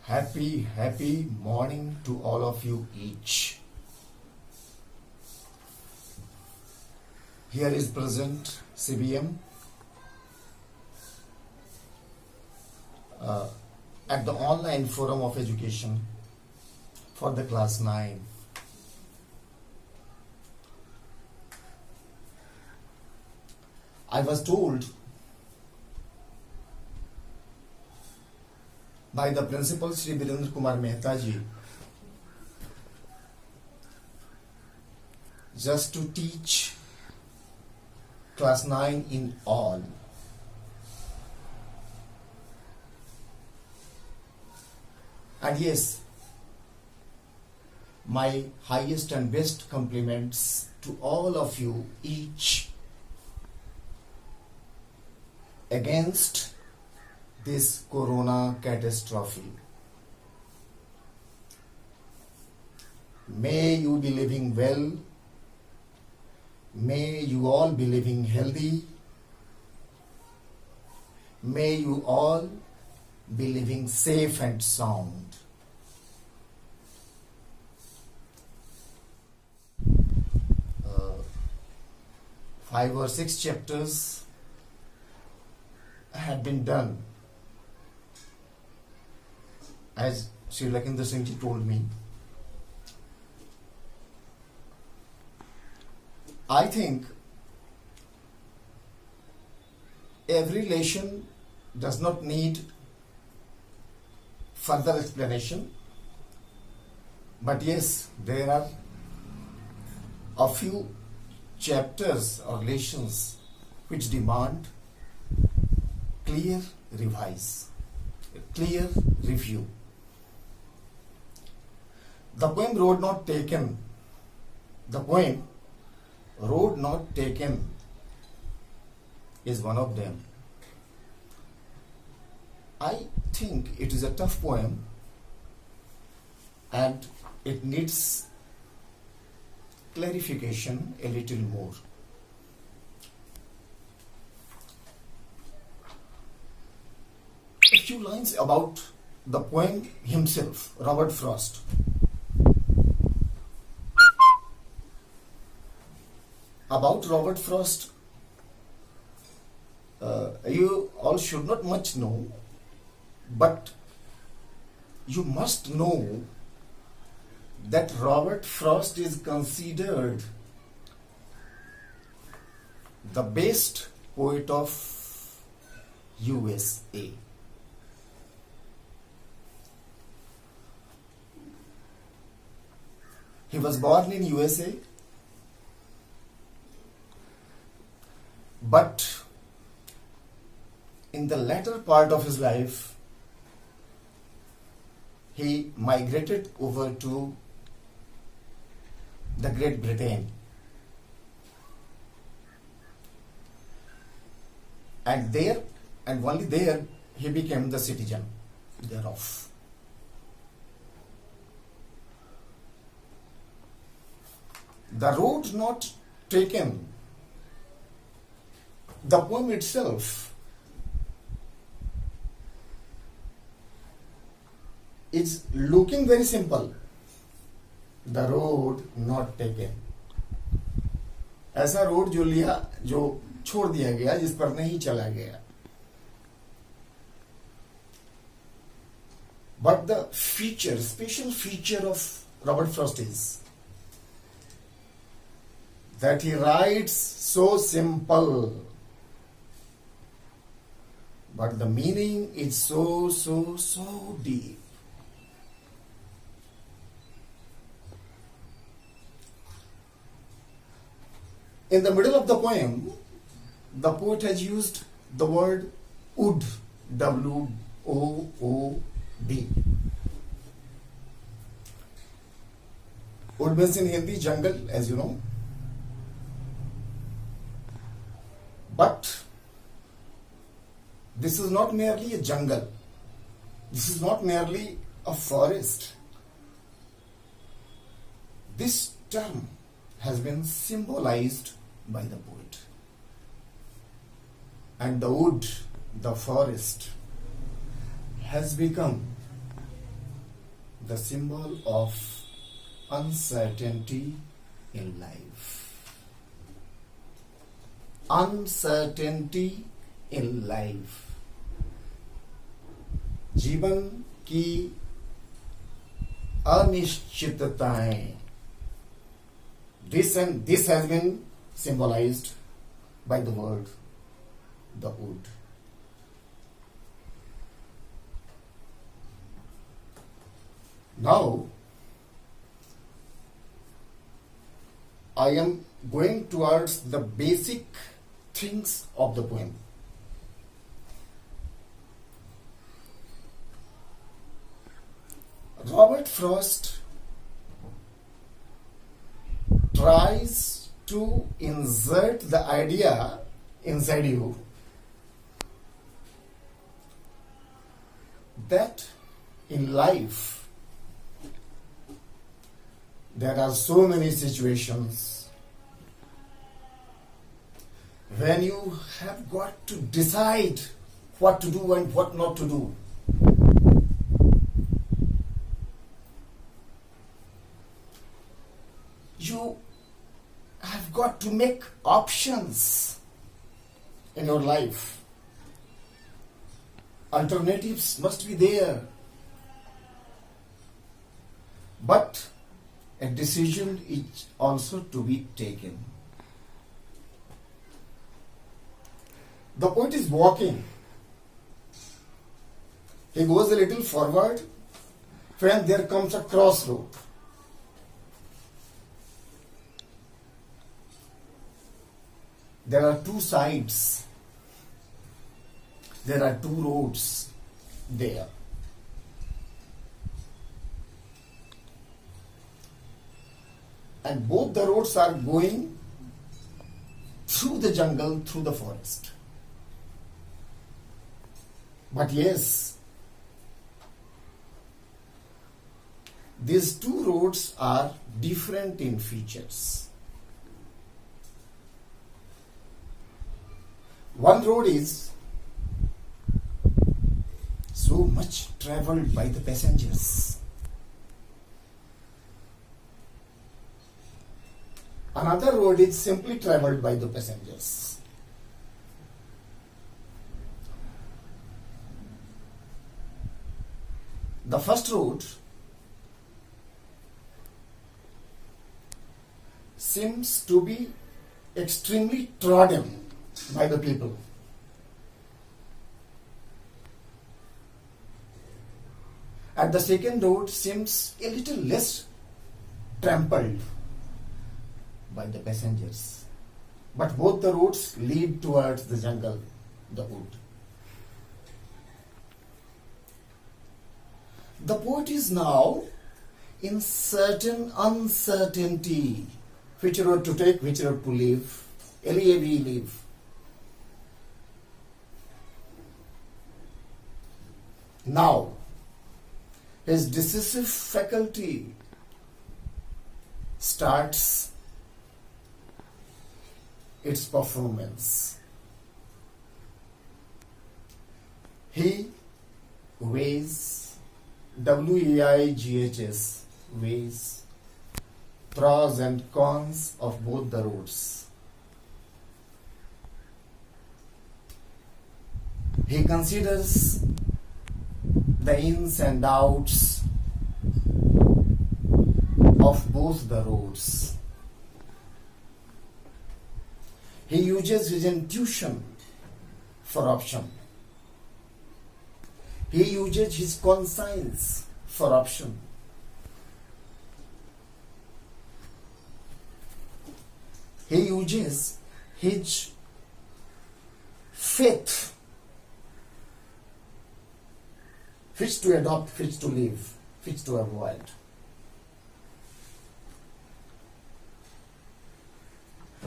Happy morning to all of you each. Here is present CBM at the online forum of education for the class 9. I was told by the principal Shri Virendra Kumar Mehta ji just to teach class 9 in all. And yes, my highest and best compliments to all of you each against this corona catastrophe. May you be living well. May you all be living healthy. May you all be living safe and sound. Five or six chapters had been done, as Sri Lakendra Singh ji told me. I think every lesson does not need further explanation, but yes, there are a few chapters or lessons which demand clear review. The poem Road Not Taken is one of them. I think it is a tough poem and it needs clarification a little more. A few lines about the poem himself, Robert Frost. About Robert Frost, you all should not much know, but you must know that Robert Frost is considered the best poet of USA. He was born in USA, but in the latter part of his life, he migrated over to the Great Britain. And there, and only there, he became the citizen thereof. The Road Not Taken, the poem itself is looking very simple. The road not taken. ऐसा road जो लिया, जो छोड़ दिया गया, जिस पर नहीं चला गया. But the special feature of Robert Frost is that he writes so simple, but the meaning is so deep. In the middle of the poem, the poet has used the word wood, W-O-O-D. Wood means in Hindi jungle, as you know. But this is not merely a jungle. This is not merely a forest. This term has been symbolized by the poet. And the wood, the forest, has become the symbol of uncertainty in life. Uncertainty in life. जीवन की अनिश्चितताएं. This has been symbolized by the word, the wood. Now, I am going towards the basic things of the poem. Robert Frost tries to insert the idea inside you that in life there are so many situations when you have got to decide what to do and what not to do. You have got to make options in your life. Alternatives must be there. But a decision is also to be taken. The poet is walking. He goes a little forward when there comes a crossroad. There are two sides. There are two roads there. And both the roads are going through the jungle, through the forest. But yes, these two roads are different in features. One road is so much traveled by the passengers. Another road is simply traveled by the passengers. The first road seems to be extremely trodden by the people. And the second road seems a little less trampled by the passengers. But both the roads lead towards the jungle, the wood. The poet is now in certain uncertainty. Which road to take, which road to leave. L-E-A-V, leave. Now, his decisive faculty starts its performance. He weighs, W-E-I-G-H-S, weighs pros and cons of both the roads. He considers the ins and outs of both the roads. He uses his intuition for option. He uses his conscience for option. He uses his faith, which to adopt, which to leave, which to avoid.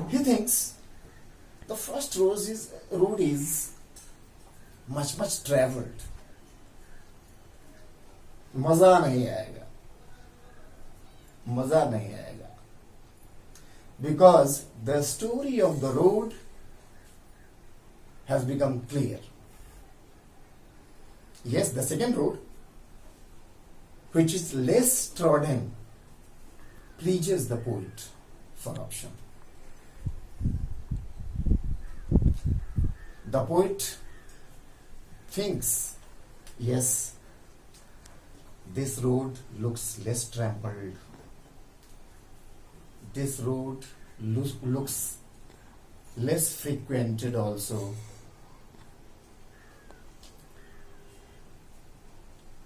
He thinks the first road is much traveled. मजा नहीं आएगा. मजा नहीं आएगा. Because the story of the road has become clear. Yes, the second road which is less trodden pleases the poet for option. The poet thinks, yes, this road looks less trampled. This road looks less frequented also.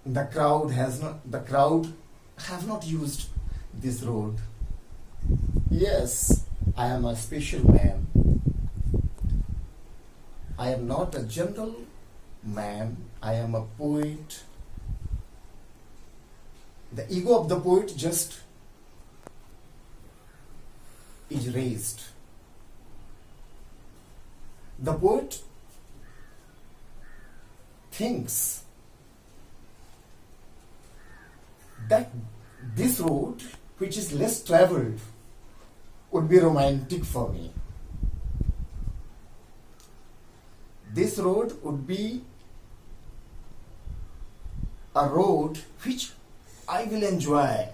The crowd have not used this road. Yes, I am a special man. I am not a general man. I am a poet. The ego of the poet just is raised. The poet thinks that this road, which is less traveled, would be romantic for me. This road would be a road which I will enjoy.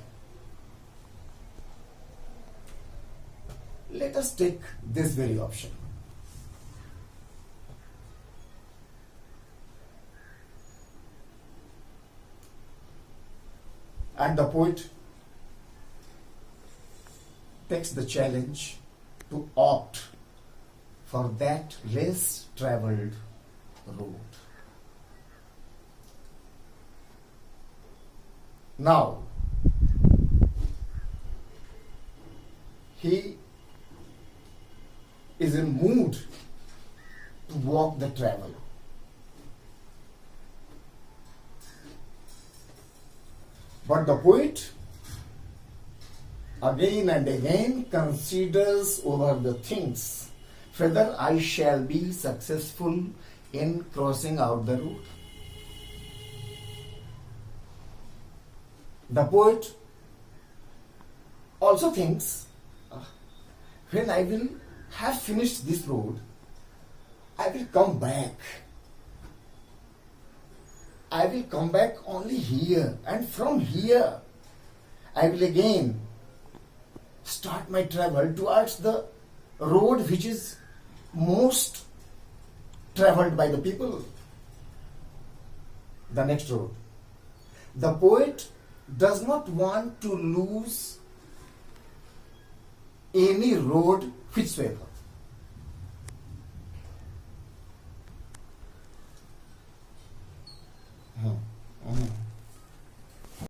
Let us take this very option. And the poet takes the challenge to opt for that less traveled road. Now, he is in mood to walk the travel. But the poet again and again considers over the things whether I shall be successful in crossing out the road. The poet also thinks, when I will have finished this road, I will come back. I will come back only here, and from here I will again start my travel towards the road which is most traveled by the people. The next road. The poet does not want to lose any road whatsoever.